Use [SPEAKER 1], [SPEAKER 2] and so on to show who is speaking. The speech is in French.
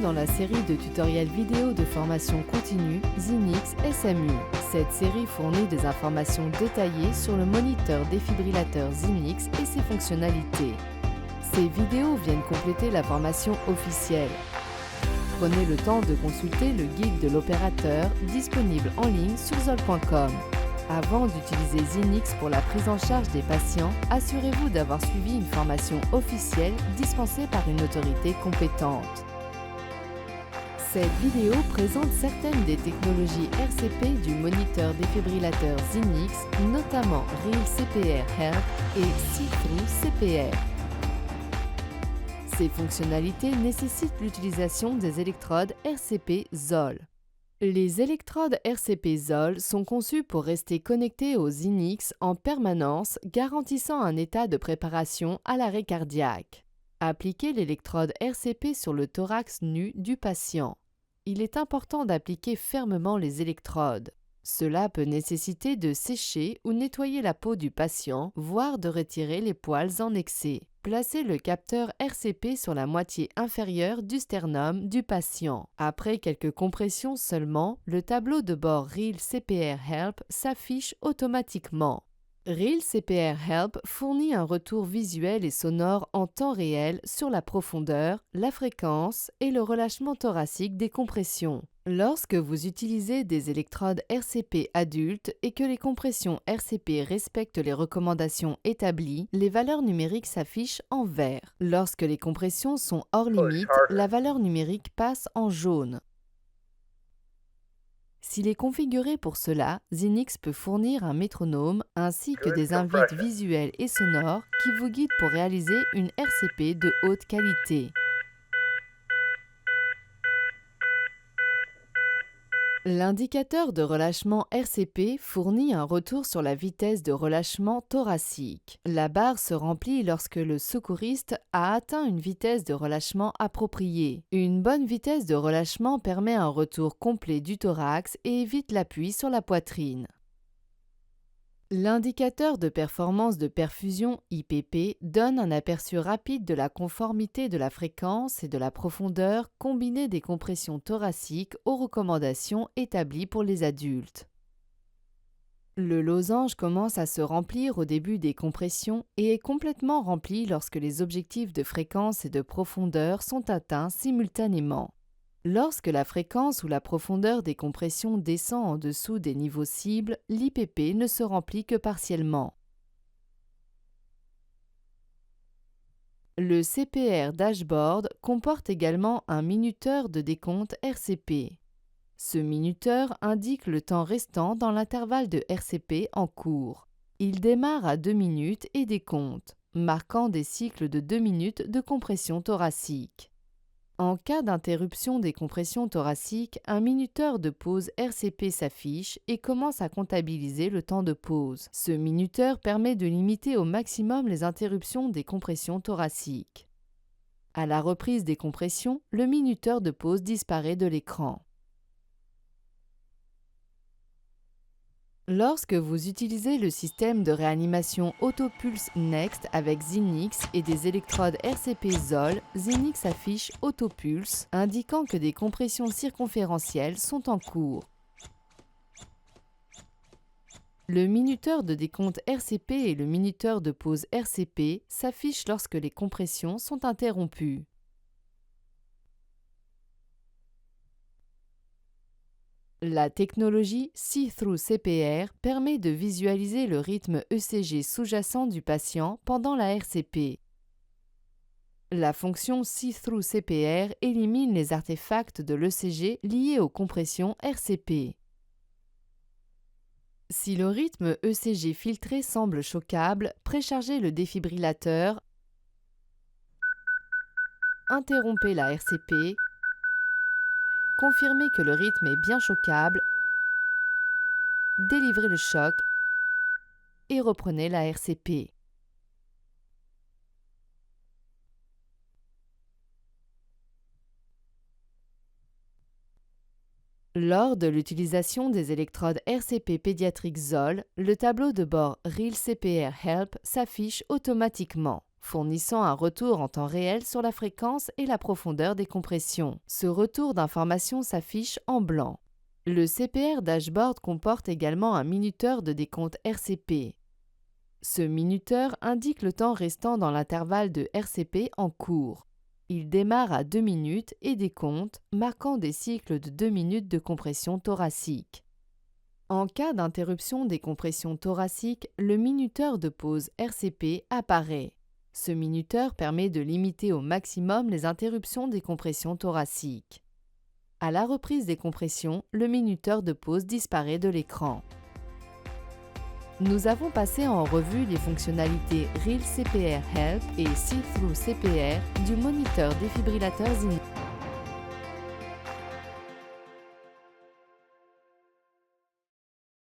[SPEAKER 1] dans la série de tutoriels vidéo de formation continue Zinix SMU. Cette série fournit des informations détaillées sur le moniteur défibrillateur Zinix et ses fonctionnalités. Ces vidéos viennent compléter la formation officielle. Prenez le temps de consulter le guide de l'opérateur disponible en ligne sur Zoll.com. Avant d'utiliser Zinix pour la prise en charge des patients, assurez-vous d'avoir suivi une formation officielle dispensée par une autorité compétente. Cette vidéo présente certaines des technologies RCP du moniteur défibrillateur Zinix, notamment Real CPR Help et See-Through CPR. Ces fonctionnalités nécessitent l'utilisation des électrodes RCP Zoll. Les électrodes RCP Zoll sont conçues pour rester connectées au Zinix en permanence, garantissant un état de préparation à l'arrêt cardiaque. Appliquez l'électrode RCP sur le thorax nu du patient. Il est important d'appliquer fermement les électrodes. Cela peut nécessiter de sécher ou nettoyer la peau du patient, voire de retirer les poils en excès. Placez le capteur RCP sur la moitié inférieure du sternum du patient. Après quelques compressions seulement, le tableau de bord Real CPR Help s'affiche automatiquement. Real CPR Help fournit un retour visuel et sonore en temps réel sur la profondeur, la fréquence et le relâchement thoracique des compressions. Lorsque vous utilisez des électrodes RCP adultes et que les compressions RCP respectent les recommandations établies, les valeurs numériques s'affichent en vert. Lorsque les compressions sont hors limite, la valeur numérique passe en jaune. S'il est configuré pour cela, Zinix peut fournir un métronome ainsi que des invites visuels et sonores qui vous guident pour réaliser une RCP de haute qualité. L'indicateur de relâchement RCP fournit un retour sur la vitesse de relâchement thoracique. La barre se remplit lorsque le secouriste a atteint une vitesse de relâchement appropriée. Une bonne vitesse de relâchement permet un retour complet du thorax et évite l'appui sur la poitrine. L'indicateur de performance de perfusion IPP donne un aperçu rapide de la conformité de la fréquence et de la profondeur combinée des compressions thoraciques aux recommandations établies pour les adultes. Le losange commence à se remplir au début des compressions et est complètement rempli lorsque les objectifs de fréquence et de profondeur sont atteints simultanément. Lorsque la fréquence ou la profondeur des compressions descend en dessous des niveaux cibles, l'IPP ne se remplit que partiellement. Le CPR Dashboard comporte également un minuteur de décompte RCP. Ce minuteur indique le temps restant dans l'intervalle de RCP en cours. Il démarre à 2 minutes et décompte, marquant des cycles de 2 minutes de compression thoracique. En cas d'interruption des compressions thoraciques, un minuteur de pause RCP s'affiche et commence à comptabiliser le temps de pause. Ce minuteur permet de limiter au maximum les interruptions des compressions thoraciques. À la reprise des compressions, le minuteur de pause disparaît de l'écran. Lorsque vous utilisez le système de réanimation AutoPulse Next avec Zinix et des électrodes RCP Zoll, Zinix affiche AutoPulse, indiquant que des compressions circonférentielles sont en cours. Le minuteur de décompte RCP et le minuteur de pause RCP s'affichent lorsque les compressions sont interrompues. La technologie See-Through CPR permet de visualiser le rythme ECG sous-jacent du patient pendant la RCP. La fonction See-Through CPR élimine les artefacts de l'ECG liés aux compressions RCP. Si le rythme ECG filtré semble choquable, préchargez le défibrillateur, interrompez la RCP, confirmez que le rythme est bien choquable, délivrez le choc et reprenez la RCP. Lors de l'utilisation des électrodes RCP pédiatriques Zoll, le tableau de bord Real CPR Help s'affiche automatiquement. fournissant un retour en temps réel sur la fréquence et la profondeur des compressions. Ce retour d'information s'affiche en blanc. Le CPR Dashboard comporte également un minuteur de décompte RCP. Ce minuteur indique le temps restant dans l'intervalle de RCP en cours. Il démarre à 2 minutes et décompte, marquant des cycles de 2 minutes de compression thoracique. En cas d'interruption des compressions thoraciques, le minuteur de pause RCP apparaît. Ce minuteur permet de limiter au maximum les interruptions des compressions thoraciques. À la reprise des compressions, le minuteur de pause disparaît de l'écran. Nous avons passé en revue les fonctionnalités Real CPR Help et See-Through CPR du moniteur défibrillateur Zinix.